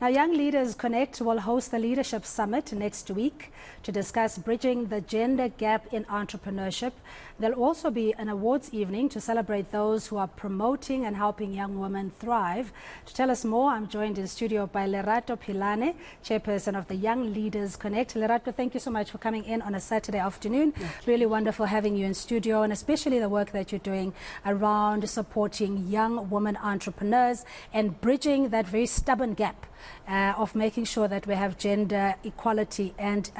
Now, Young Leaders Connect will host the Leadership Summit next week to discuss bridging the gender gap in entrepreneurship. There'll also be an awards evening to celebrate those who are promoting and helping young women thrive. To tell us more, I'm joined in studio by Lerato Phelane, chairperson of the Young Leaders Connect. Lerato, thank you so much for coming in on a Saturday afternoon. Really wonderful having you in studio, and especially the work that you're doing around supporting young women entrepreneurs and bridging that very stubborn gap of making sure that we have gender equality and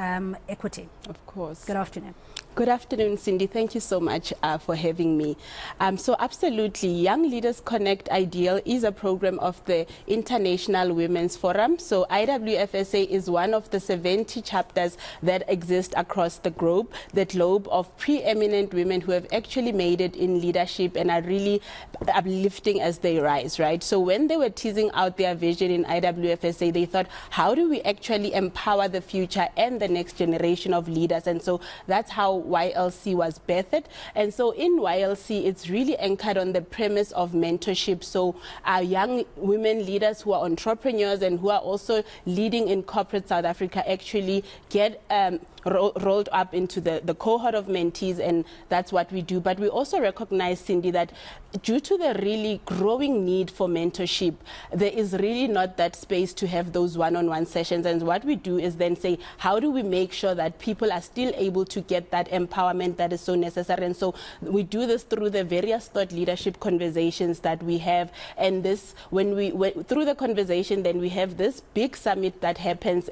equity. Of course. Good afternoon. Good afternoon, Cindy. Thank you so much for having me. So absolutely, Young Leaders Connect Ideal is a program of the International Women's Forum. So IWFSA is one of the 70 chapters that exist across the globe of preeminent women who have actually made it in leadership and are really uplifting as they rise, right? So when they were teasing out their vision in IWFSA, they thought, how do we actually empower the future and the next generation of leaders? And so that's how YLC was birthed. And so in YLC, it's really anchored on the premise of mentorship. So our young women leaders who are entrepreneurs and who are also leading in corporate South Africa actually get rolled up into the cohort of mentees, and that's what we do. But we also recognize, Cindy, that due to the really growing need for mentorship, there is really not that space to have those one-on-one sessions. And what we do is then say, how do we make sure that people are still able to get that empowerment that is so necessary? And so we do this through the various thought leadership conversations that we have. And this, through the conversation, then we have this big summit that happens,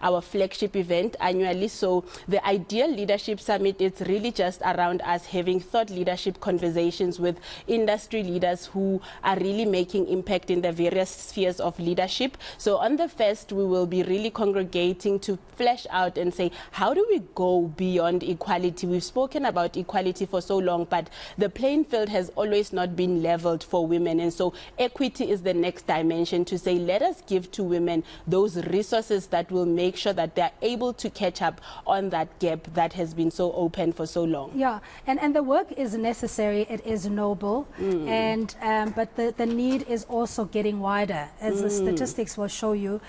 our flagship event annually. So the Ideal Leadership Summit, it's really just around us having thought leadership conversations with industry leaders who are really making impact in the various spheres of leadership. So on the first, we will be really congregating to flesh out and say, how do we go beyond equality? We've spoken about equality for so long, but the playing field has always not been leveled for women. And so equity is the next dimension to say, let us give to women those resources that will make sure that they're able to catch up on that gap that has been so open for so long. Yeah, and the work is necessary, it is noble, and but the need is also getting wider, as the statistics will show you.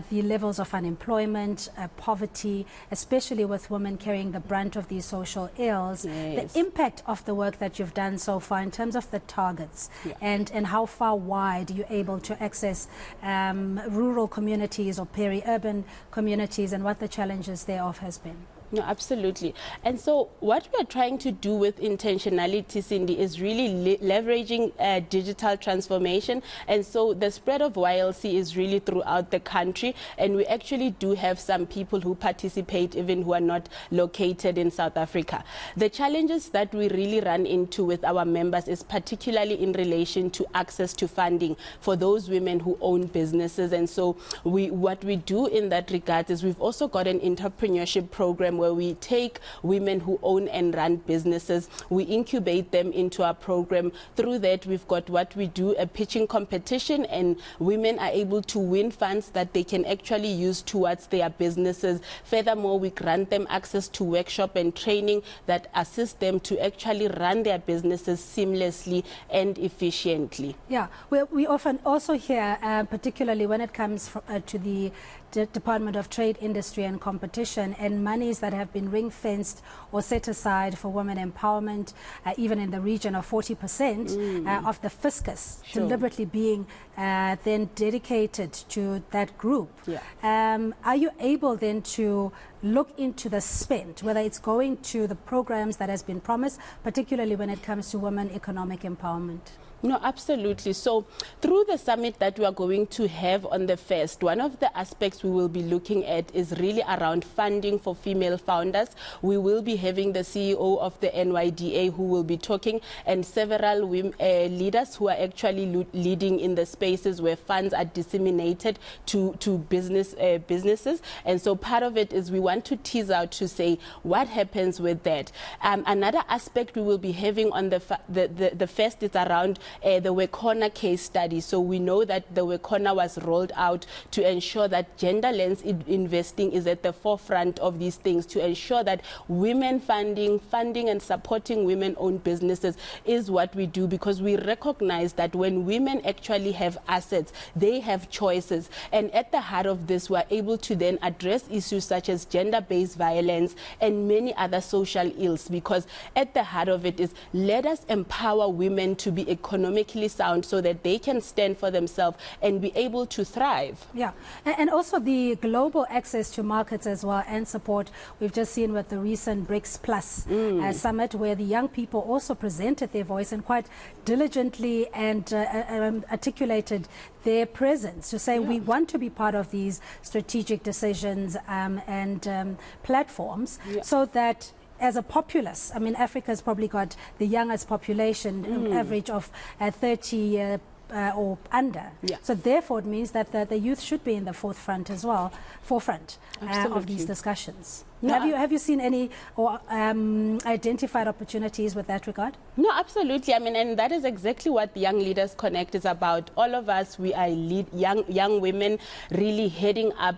The levels of unemployment, poverty, especially with women carrying the brunt of these social ills, the impact of the work that you've done so far in terms of the targets, and how far wide you're able to access rural communities or peri-urban communities, and what the challenges thereof has been. No, absolutely. And so what we are trying to do with intentionality, Cindy, is really leveraging digital transformation. And so the spread of YLC is really throughout the country. And we actually do have some people who participate even who are not located in South Africa. The challenges that we really run into with our members is particularly in relation to access to funding for those women who own businesses. And so what we do in that regard is we've also got an entrepreneurship program where we take women who own and run businesses, we incubate them into our program. Through that, we've got what we do, a pitching competition, and women are able to win funds that they can actually use towards their businesses. Furthermore, we grant them access to workshop and training that assist them to actually run their businesses seamlessly and efficiently. Yeah, we often also hear, particularly when it comes to the Department of Trade, Industry and Competition, and monies that have been ring-fenced or set aside for women empowerment, even in the region of 40% of the fiscus deliberately being then dedicated to that group. Are you able then to look into the spend, whether it's going to the programs that has been promised, particularly when it comes to women economic empowerment? No, absolutely. So through the summit that we are going to have on the first, one of the aspects we will be looking at is really around funding for female founders. We will be having the CEO of the NYDA who will be talking, and several women, leaders who are actually leading in the spaces where funds are disseminated to businesses. And so part of it is we want to tease out to say what happens with that. Another aspect we will be having on the first is around the Wekona case study. So we know that the Wekona was rolled out to ensure that gender lens investing is at the forefront of these things, to ensure that women funding and supporting women-owned businesses is what we do, because we recognize that when women actually have assets, they have choices. And at the heart of this, we're able to then address issues such as gender-based violence and many other social ills, because at the heart of it is, let us empower women to be economically sound so that they can stand for themselves and be able to thrive. Yeah, and also the global access to markets as well and support. We've just seen with the recent BRICS Plus summit, where the young people also presented their voice and quite diligently and articulated their presence to say we want to be part of these strategic decisions and platforms, so that as a populace, I mean, Africa's probably got the youngest population, average of 30 or under. So therefore it means that the youth should be in the forefront as well, of these discussions. No, have you seen any or identified opportunities with that regard? No, absolutely. I mean, and that is exactly what Young Leaders Connect is about. All of us, we are young women really heading up,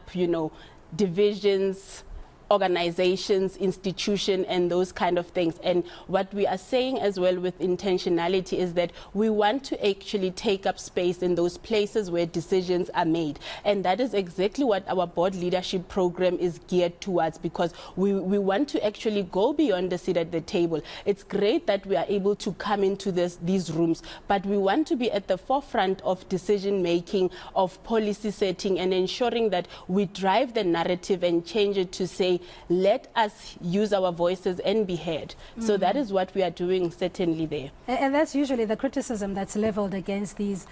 divisions, organizations, institutions, and those kind of things. And what we are saying as well with intentionality is that we want to actually take up space in those places where decisions are made. And that is exactly what our board leadership program is geared towards, because we want to actually go beyond the seat at the table. It's great that we are able to come into these rooms, but we want to be at the forefront of decision making, of policy setting, and ensuring that we drive the narrative and change it to say, let us use our voices and be heard. So that is what we are doing certainly there. And that's usually the criticism that's leveled against these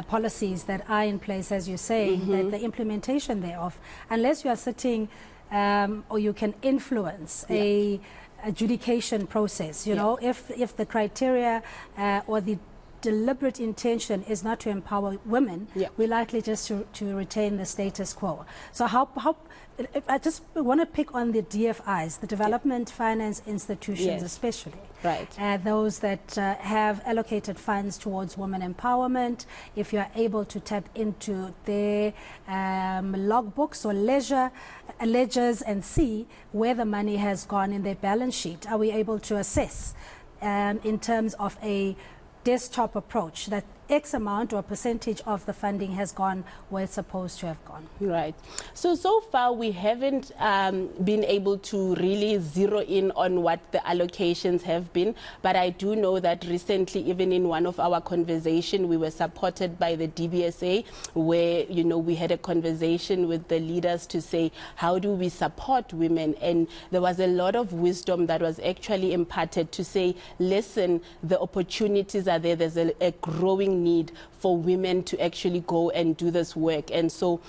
policies that are in place, as you say, that the implementation thereof, unless you are sitting or you can influence a adjudication process, if the criteria or the deliberate intention is not to empower women, we're likely just to retain the status quo. So how I just want to pick on the DFIs, the development finance institutions especially. Right. Those that have allocated funds towards women empowerment. If you are able to tap into their logbooks or ledgers and see where the money has gone in their balance sheet, are we able to assess in terms of a desktop approach that X amount or percentage of the funding has gone where it's supposed to have gone? Right. So far we haven't been able to really zero in on what the allocations have been, but I do know that recently, even in one of our conversations, we were supported by the DBSA, where we had a conversation with the leaders to say, how do we support women? And there was a lot of wisdom that was actually imparted to say, listen, the opportunities are there. There's a growing need for women to actually go and do this work. And so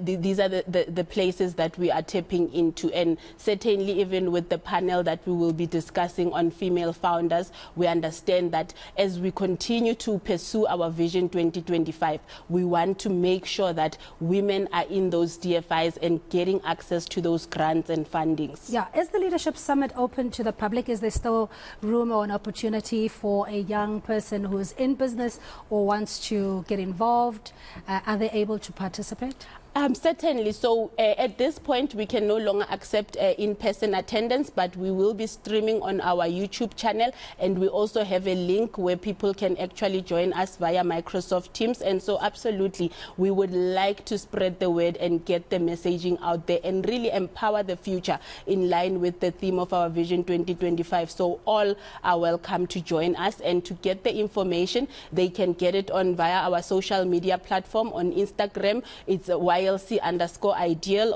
these are the places that we are tapping into. And certainly even with the panel that we will be discussing on female founders, we understand that as we continue to pursue our Vision 2025, we want to make sure that women are in those DFIs and getting access to those grants and fundings. Yeah. Is the Leadership Summit open to the public? Is there still room or an opportunity for a young person who is in business or wants to get involved? Are they able to participate? Certainly. So at this point, we can no longer accept in-person attendance, but we will be streaming on our YouTube channel, and we also have a link where people can actually join us via Microsoft Teams. And so absolutely, we would like to spread the word and get the messaging out there and really empower the future in line with the theme of our Vision 2025. So all are welcome to join us, and to get the information, they can get it on via our social media platform. On Instagram, it's YLC_ideal.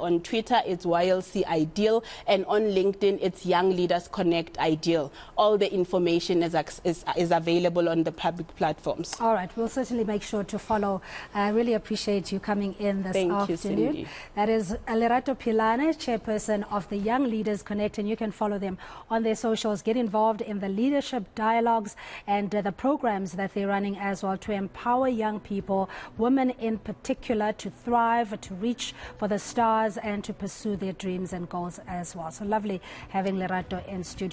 On Twitter, it's YLC Ideal. And on LinkedIn, it's Young Leaders Connect Ideal. All the information is available on the public platforms. All right. We'll certainly make sure to follow. I really appreciate you coming in this afternoon. You, Cindy. That is Lerato Phelane, chairperson of the Young Leaders Connect, and you can follow them on their socials. Get involved in the leadership dialogues and the programs that they're running as well to empower young people, women in particular, to thrive, to reach for the stars and to pursue their dreams and goals as well. So lovely having Lerato in studio.